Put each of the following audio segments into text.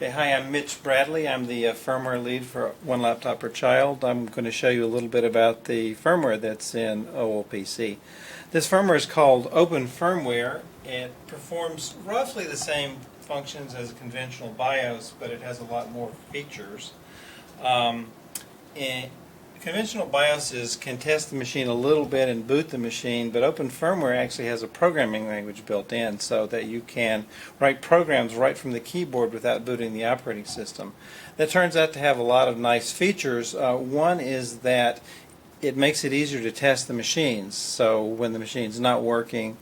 Hey, hi, I'm Mitch Bradley. I'm the firmware lead for One Laptop Per Child. I'm going to show you a little bit about the firmware that's in OLPC. This firmware is called Open Firmware. It performs roughly the same functions as a conventional BIOS, but it has a lot more features. And conventional BIOSes can test the machine a little bit and boot the machine, but Open Firmware actually has a programming language built in so that you can write programs right from the keyboard without booting the operating system. That turns out to have a lot of nice features. One is that it makes it easier to test the machines. So when the machine's not working,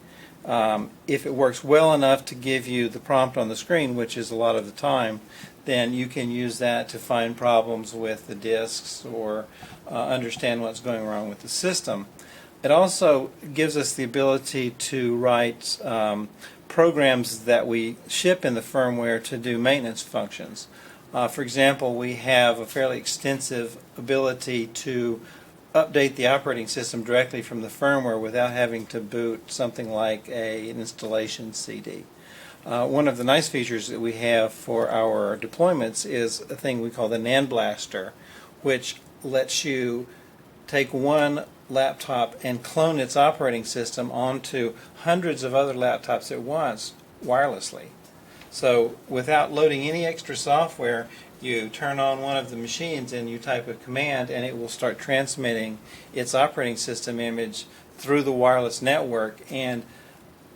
if it works well enough to give you the prompt on the screen, which is a lot of the time, then you can use that to find problems with the disks or understand what's going wrong with the system. It also gives us the ability to write programs that we ship in the firmware to do maintenance functions. For example, we have a fairly extensive ability to update the operating system directly from the firmware without having to boot something like an installation CD. One of the nice features that we have for our deployments is a thing we call the NAND Blaster, which lets you take one laptop and clone its operating system onto hundreds of other laptops at once wirelessly. So without loading any extra software, you turn on one of the machines and you type a command and it will start transmitting its operating system image through the wireless network, and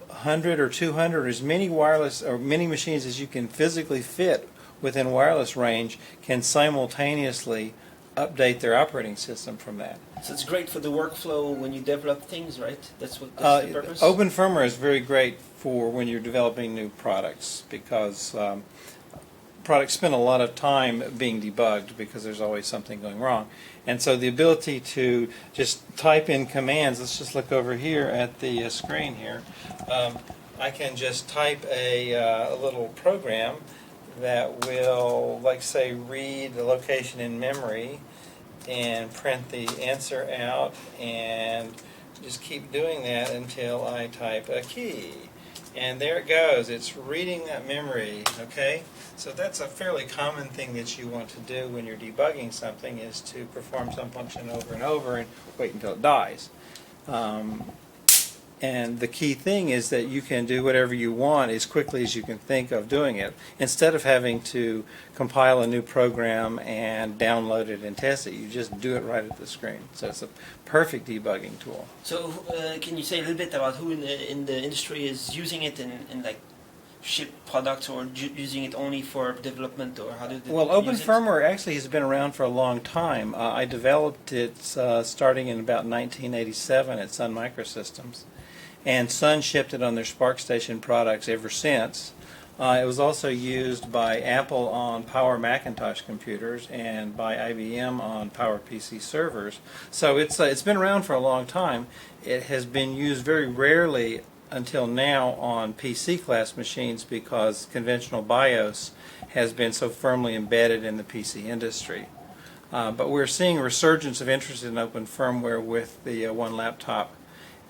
100 or 200 or as many wireless or many machines as you can physically fit within wireless range can simultaneously update their operating system from that. So it's great for the workflow when you develop things, right? That's the purpose? Open Firmware is very great for when you're developing new products, because products spend a lot of time being debugged because there's always something going wrong. And so the ability to just type in commands, let's just look over here at the screen here. I can just type a little program that will, like say, read the location in memory and print the answer out, and just keep doing that until I type a key. And there it goes. It's reading that memory, okay? So that's a fairly common thing that you want to do when you're debugging something, is to perform some function over and over and wait until it dies. And the key thing is that you can do whatever you want as quickly as you can think of doing it, instead of having to compile a new program and download it and test it. You just do it right at the screen. So it's a perfect debugging tool. So can you say a little bit about who in the industry is using it in like ship products, or using it only for development, or how did they Well, Open use it? Firmware actually has been around for a long time. I developed it starting in about 1987 at Sun Microsystems, and Sun shipped it on their SparkStation products ever since. It was also used by Apple on Power Macintosh computers and by IBM on Power PC servers. So it's been around for a long time. It has been used very rarely until now on PC class machines because conventional BIOS has been so firmly embedded in the PC industry. But we're seeing a resurgence of interest in Open Firmware with the One Laptop,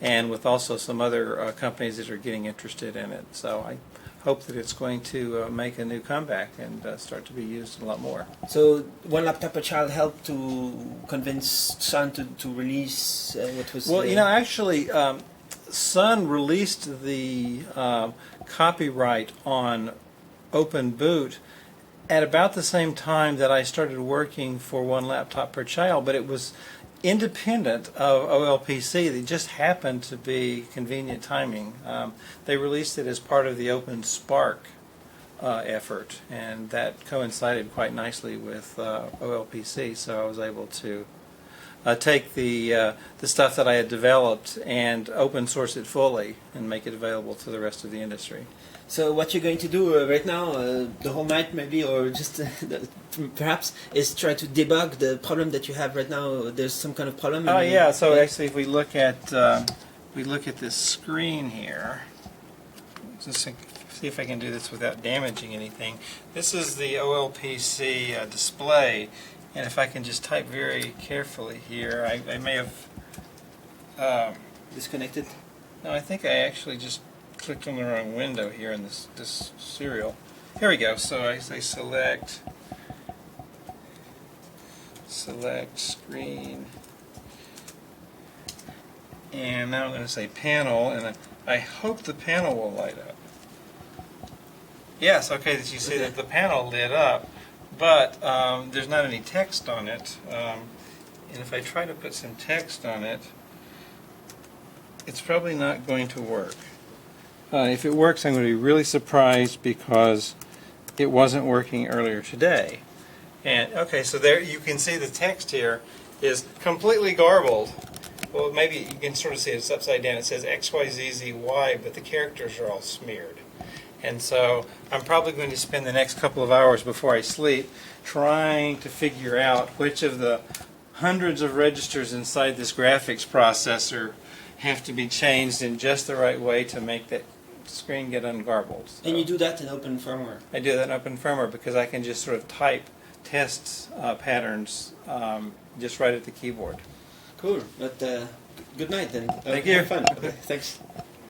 and with also some other companies that are getting interested in it. So I hope that it's going to make a new comeback and start to be used a lot more. So One Laptop Per Child helped to convince Sun to release what was... Well, actually, Sun released the copyright on Open Boot at about the same time that I started working for One Laptop Per Child, but it was independent of OLPC. They just happened to be convenient timing. They released it as part of the Open Spark effort, and that coincided quite nicely with OLPC, so I was able to take the stuff that I had developed and open source it fully and make it available to the rest of the industry. So what you're going to do right now, the whole night maybe, or just perhaps, is try to debug the problem that you have right now. There's some kind of problem. Oh yeah. So actually, if we look at this screen here, just see if I can do this without damaging anything. This is the OLPC display, and if I can just type very carefully here, I may have disconnected. No, I think I actually just clicked on the wrong window here in this serial. Here we go. So I say select screen, and now I'm going to say panel, and I hope the panel will light up. Yes, okay, that you see that the panel lit up, but there's not any text on it. And if I try to put some text on it, it's probably not going to work. If it works, I'm going to be really surprised because it wasn't working earlier today. And okay, so there you can see the text here is completely garbled. Well, maybe you can sort of see it's upside down. It says XYZZY, but the characters are all smeared. And so I'm probably going to spend the next couple of hours before I sleep trying to figure out which of the hundreds of registers inside this graphics processor have to be changed in just the right way to make that screen get ungarbled. So And you do that in Open Firmware? I do that in Open Firmware because I can just sort of type test patterns just right at the keyboard. Cool. But good night then. Thank you. Have fun. Okay, thanks.